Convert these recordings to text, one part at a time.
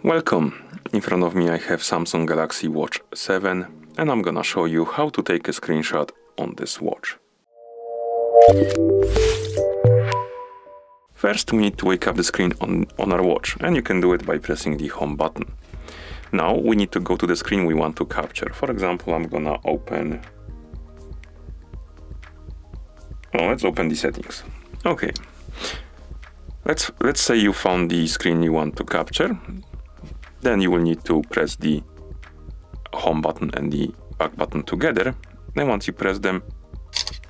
Welcome! In front of me I have Samsung Galaxy Watch 7 and I'm gonna show you how to take a screenshot on this watch. First we need to wake up the screen on our watch, and you can do it by pressing the home button. Now we need to go to the screen we want to capture. For example, I'm gonna open... let's open the settings. Okay. Let's say you found the screen you want to capture. Then you will need to press the home button and the back button together. Then once you press them,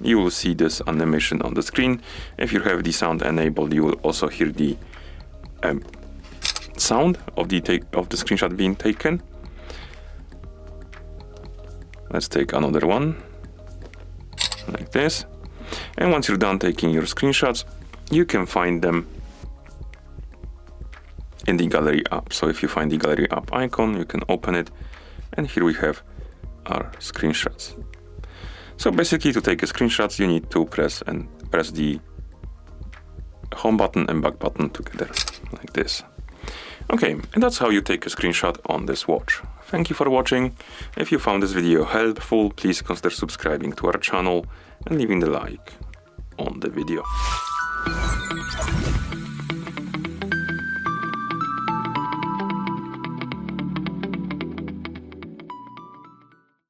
you will see this animation on the screen. If you have the sound enabled, you will also hear the sound of the screenshot being taken. Let's take another one, like this. And once you're done taking your screenshots, you can find them in the gallery app. So if you find the gallery app icon, you can open it, and here we have our screenshots. So basically, to take a screenshot, you need to press the home button and back button together, like this. Okay, and that's how you take a screenshot on this watch. Thank you for watching. If you found this video helpful, please consider subscribing to our channel and leaving the like on the video.